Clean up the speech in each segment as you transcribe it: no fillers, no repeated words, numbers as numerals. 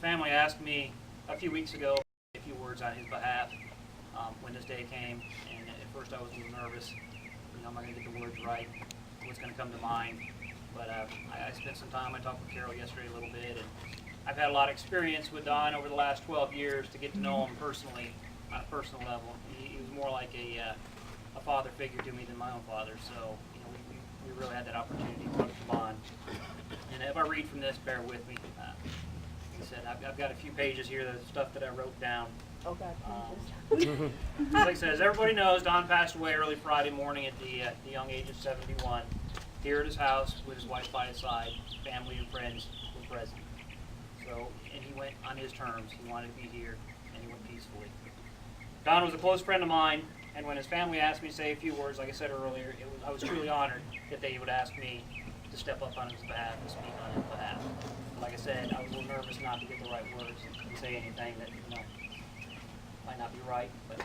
family asked me a few weeks ago a few words on his behalf when this day came, and at first I was a little nervous. Am I going to get the words right? What's going to come to mind? But I spent some time. I talked with Carol yesterday a little bit, and I've had a lot of experience with Don over the last 12 years to get to know him personally, on a personal level. He was more like a father figure to me than my own father. So we really had that opportunity to bond. And if I read from this, bear with me. He said, I've got a few pages here, the stuff that I wrote down. Okay. Like I said, as everybody knows, Don passed away early Friday morning at the young age of 71. Here at his house with his wife by his side, family and friends were present. So, and he went on his terms. He wanted to be here, and he went peacefully. Don was a close friend of mine, and when his family asked me to say a few words, like I said earlier, I was truly honored that they would ask me to step up on his behalf and speak on his behalf. Like I said, I was a little nervous not to get the right words and say anything that might not be right. But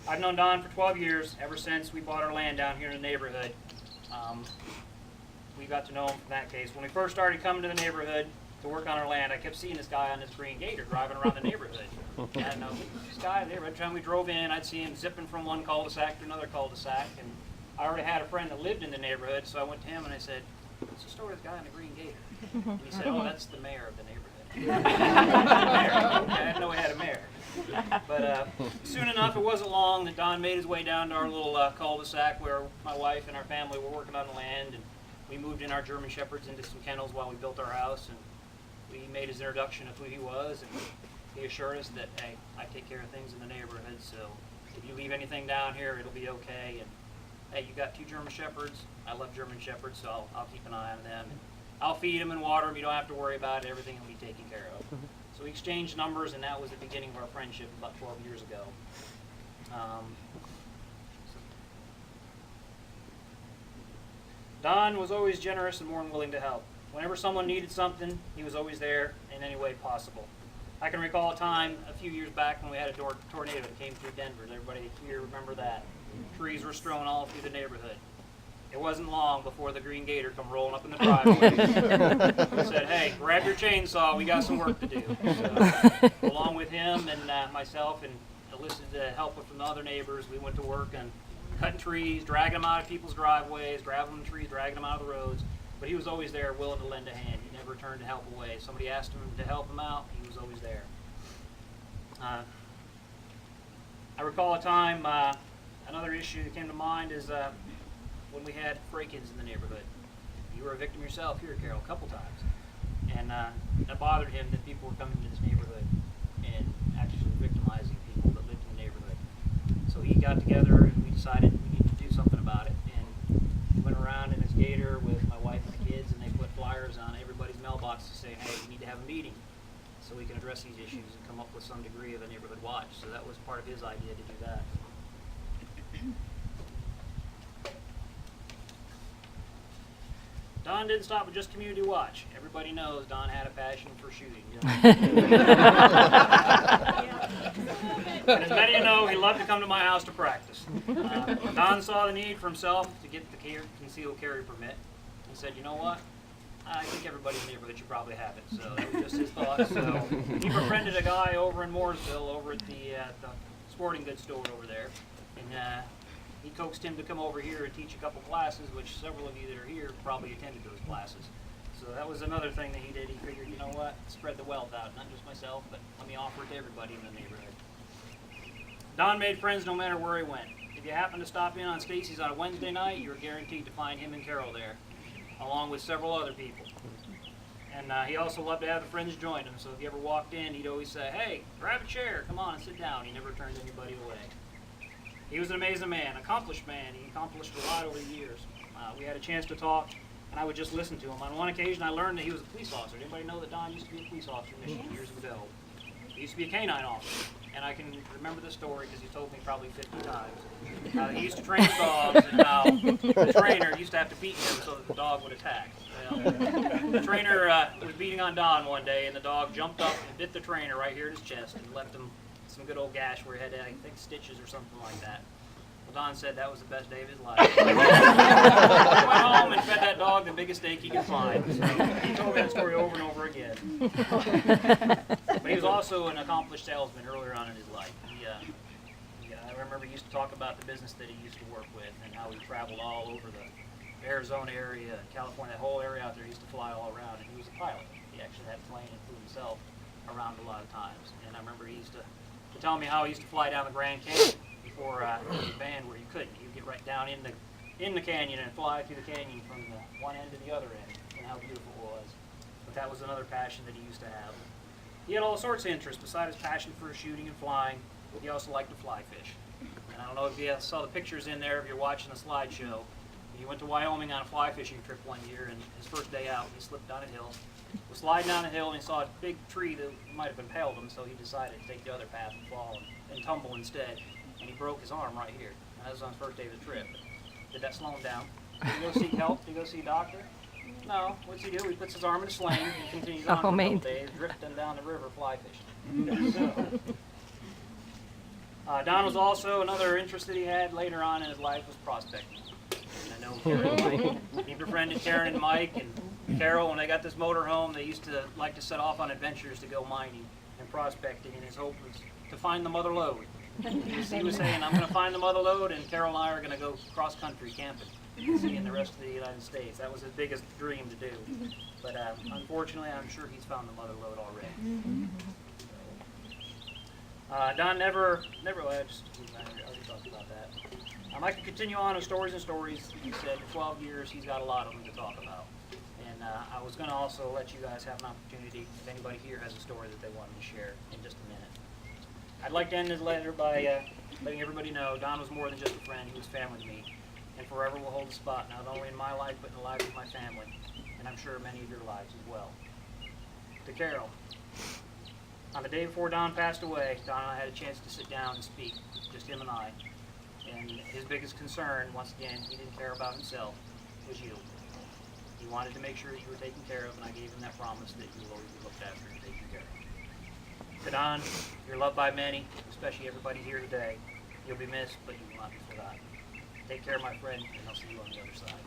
I've known Don for 12 years, ever since we bought our land down here in the neighborhood. We got to know him from that case. When we first started coming to the neighborhood to work on our land, I kept seeing this guy on this green gator driving around the neighborhood. And I know this guy there. Every time we drove in, I'd see him zipping from one cul-de-sac to another cul-de-sac. And I already had a friend that lived in the neighborhood, so I went to him and I said, "What's the story with the guy on the green gator?" And he said, "Oh, that's the mayor of the neighborhood." I didn't know we had a mayor. But soon enough, it wasn't long that Don made his way down to our little cul-de-sac where my wife and our family were working on the land, and we moved in our German Shepherds into some kennels while we built our house, and we made his introduction of who he was, and he assured us that, hey, I take care of things in the neighborhood, so if you leave anything down here, it'll be okay, and hey, you got 2 German Shepherds. I love German Shepherds, so I'll keep an eye on them. And I'll feed them and water them. You don't have to worry about it. Everything will be taken care of. So we exchanged numbers, and that was the beginning of our friendship about 12 years ago. Don was always generous and more than willing to help. Whenever someone needed something, he was always there in any way possible. I can recall a time a few years back when we had a tornado that came through Denver. Does everybody here remember that? Trees were strewn all through the neighborhood. It wasn't long before the green gator come rolling up in the driveway. He said, "Hey, grab your chainsaw, we got some work to do." So, along with him and myself and elicited help from the other neighbors, we went to work on cutting trees, dragging them out of people's driveways, grabbing the trees, dragging them out of the roads. But he was always there, willing to lend a hand. He never turned to help away. If somebody asked him to help him out, he was always there. I recall a time, another issue that came to mind is when we had break-ins in the neighborhood. You were a victim yourself here, Carol, a couple times. And that bothered him that people were coming into this neighborhood and actually victimizing people that lived in the neighborhood. So he got together and we decided we need to do something about it. And we went around in his gator with my wife and the kids, and they put flyers on everybody's mailbox to say, "Hey, we need to have a meeting so we can address these issues and come up with some degree of a neighborhood watch." So that was part of his idea to do that. Don didn't stop at just community watch. Everybody knows Don had a passion for shooting. And as many of you know, he loved to come to my house to practice. Don saw the need for himself to get the concealed carry permit and said, "You know what? I think everybody in the neighborhood should probably have it." So that was just his thought. So he befriended a guy over in Mooresville, over at the sporting goods store over there, and he coaxed him to come over here and teach a couple classes, which several of you that are here probably attended those classes. So that was another thing that he did. He figured, you know what, spread the wealth out, not just myself, but let me offer it to everybody in the neighborhood. Don made friends no matter where he went. If you happen to stop in on Stacy's on a Wednesday night, you're guaranteed to find him and Carol there, along with several other people. And he also loved to have the friends join him, so if you ever walked in, he'd always say, "Hey, grab a chair, come on and sit down." He never turned anybody away. He was an amazing man, accomplished man. He accomplished a lot over the years. We had a chance to talk, and I would just listen to him. On one occasion, I learned that he was a police officer. Anybody know that Don used to be a police officer in Michigan years ago? He used to be a canine officer, and I can remember the story because he told me probably 50 times. He used to train dogs, and how the trainer used to have to beat him so that the dog would attack. Well, the trainer was beating on Don one day, and the dog jumped up and bit the trainer right here in his chest and left him some good old gash where he had, I think, stitches or something like that. Well, Don said that was the best day of his life. He went home and fed that dog the biggest steak he could find. So he told me that story over and over again. But also an accomplished salesman earlier on in his life. I remember he used to talk about the business that he used to work with and how he traveled all over the Arizona area, California, that whole area out there. He used to fly all around, and he was a pilot. He actually had a plane and flew himself around a lot of times. And I remember he used to tell me how he used to fly down the Grand Canyon before he was banned where he couldn't. He would get right down in the canyon and fly through the canyon from the one end to the other end, and how beautiful it was. But that was another passion that he used to have. He had all sorts of interests. Besides his passion for shooting and flying, he also liked to fly fish. And I don't know if you saw the pictures in there, if you're watching the slideshow. He went to Wyoming on a fly fishing trip one year, and his first day out, he slipped down a hill. Was sliding down a hill, and he saw a big tree that might have impaled him, so he decided to take the other path and fall and tumble instead. And he broke his arm right here. And that was on his first day of the trip. Did that slow him down? Did he go seek help? Did he go see a doctor? No. What's he do? He puts his arm in a sling and continues on for a couple days, drifting down the river fly fishing. Don was also another interest that he had later on in his life was prospecting. And I know Karen and Mike. He befriended Karen and Mike and Carol. When they got this motor home, they used to like to set off on adventures to go mining and prospecting, and his hope was to find the mother lode. He was saying, I'm going to find the mother lode, and Carol and I are going to go cross-country camping, seeing the rest of the United States. That was his biggest dream to do. But unfortunately, I'm sure he's found the mother lode already. Don never, well, I already talked about that. I could continue on with stories and stories. He said in 12 years, he's got a lot of them to talk about. And I was going to also let you guys have an opportunity, if anybody here has a story that they wanted to share, in just a minute. I'd like to end this letter by letting everybody know Don was more than just a friend. He was family to me, and forever will hold a spot, not only in my life, but in the lives of my family, and I'm sure many of your lives as well. To Carol, on the day before Don passed away, Don and I had a chance to sit down and speak, just him and I. And his biggest concern, once again, he didn't care about himself, was you. He wanted to make sure that you were taken care of, and I gave him that promise that you will always be looked after and taken care of. To Don, you're loved by many, especially everybody here today. You'll be missed, but you will not be forgotten. Take care, my friend, and I'll see you on the other side.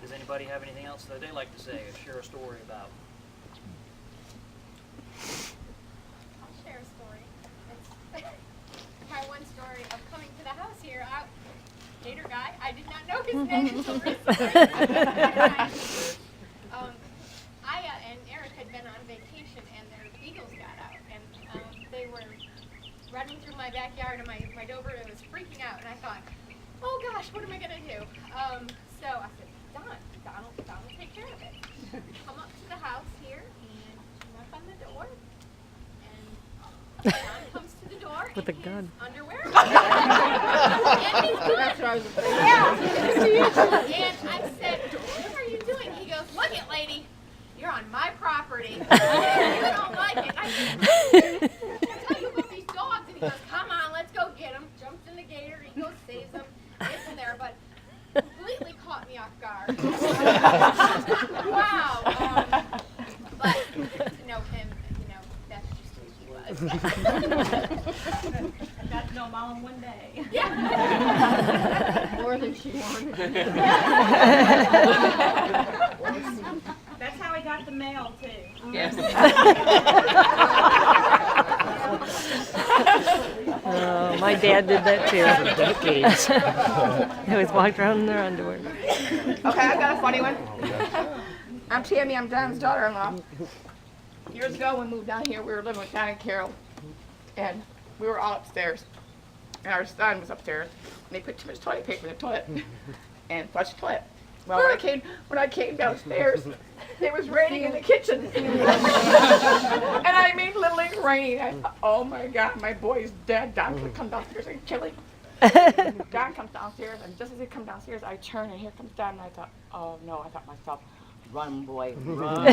Does anybody have anything else that they'd like to say or share a story about? I'll share a story. It's my one story of coming to the house here. Gator guy, I did not know his name until recently. I and Eric had been on vacation, and their beagles got out, and they were running through my backyard, and my Doberman was freaking out, and I thought, oh gosh, what am I gonna do? So I said, Don will take care of it. Come up to the house here and knock on the door, and Don comes to the door with a gun, underwear. And he's good. That's what I was afraid of. Yeah. And I said, what are you doing? He goes, look it, lady. You're on my property. You don't like it. I said, I'll tell you about these dogs. And he goes, come on, let's go get them. Jumps in the gator. He goes, saves them. Gets them there. But completely caught me off guard. Wow. But to know him, that's just who he was. I got to know Mom one day. Yeah. More than she wanted. That's how I got the mail, too. Yes. My dad did that too for decades. They always walked around in their underwear. Okay, I've got a funny one. I'm Tammy, I'm Don's daughter-in-law. Years ago, when we moved down here, we were living with Don and Carol, and we were all upstairs, and our son was upstairs, and they put too much toilet paper in the toilet, and flushed the toilet. Well, when I came downstairs, it was raining in the kitchen, and I mean literally raining. I thought, oh my God, my boy's dead. Don's gonna come downstairs and kill him. Don comes downstairs, and just as he comes downstairs, I turn, and here comes Don, and I thought, oh no, I thought to myself, run, boy, run.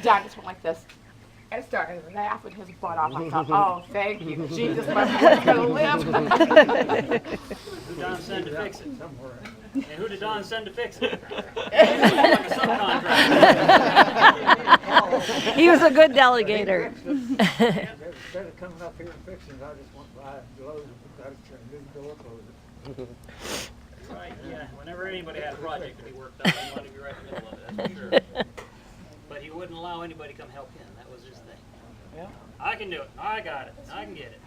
Don just went like this and started laughing his butt off. I thought, oh, thank you, Jesus, my boy's gonna live. Who did Don send to fix it? And who did Don send to fix it? Like a subcontractor. He was a good delegator. Instead of coming up here and fixing it, I just went by and closed it. I just turned the door, closed it. Right, yeah. Whenever anybody had a project to be worked on, you wanted to be right in the middle of it, that's for sure. wouldn't allow anybody to come help him. That was his thing. Yeah. I can do it. I got it. I can get it.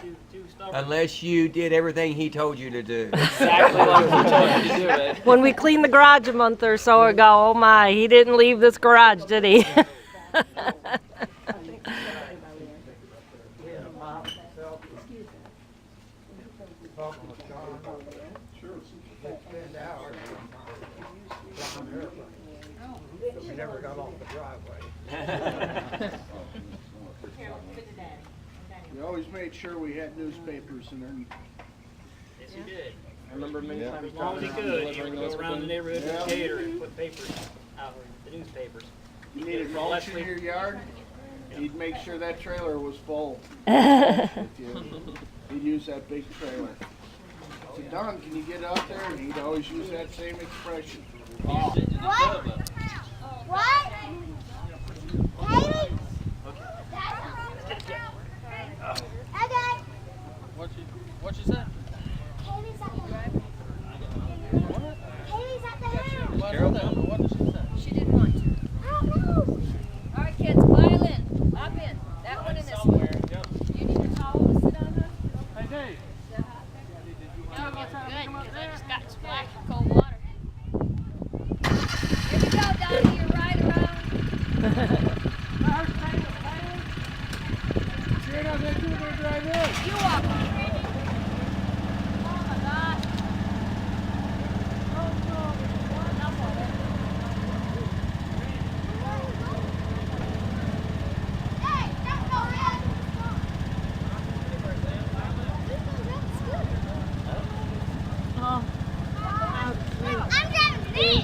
He was too stubborn. Unless you did everything he told you to do. Exactly like we told you to do it. When we cleaned the garage a month or so ago, oh my, he didn't leave this garage, did he? Talking with John, they spend hours flying airplanes. So we never got off the driveway. We always made sure we had newspapers in there. Yes, he did. I remember many times As long as he driving could, he delivering would those go around the with neighborhood Yeah. and cater and put papers out, the newspapers. You needed mulch in your yard, he'd make sure that trailer was full. He'd use that big trailer. I said, Don, can you get out there? And he'd always use that same expression. What? What? Haley? Okay. What you said? Haley's at the house. Haley's at the house. Carol, what did she say? She didn't want to. I don't know. All right, kids, violin. Hop in. That one in this one. Yep. You need your towel to sit on, huh? Hey, Dave. No, it's good because I just got splashed with cold water. Here we go, down to your ride around. You walk. Oh my gosh. Hey, don't go red. I'm driving this.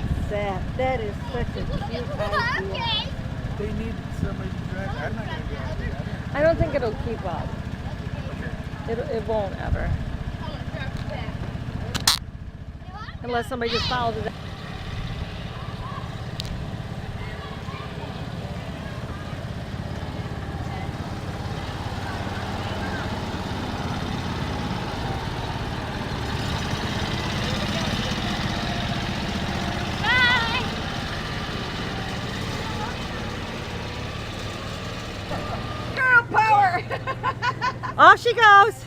That is such a cute Okay. They need somebody to drive. I'm not gonna be able to do that. I don't think it'll keep up. It won't ever. Unless somebody just follows it. Bye. Girl power! Off she goes.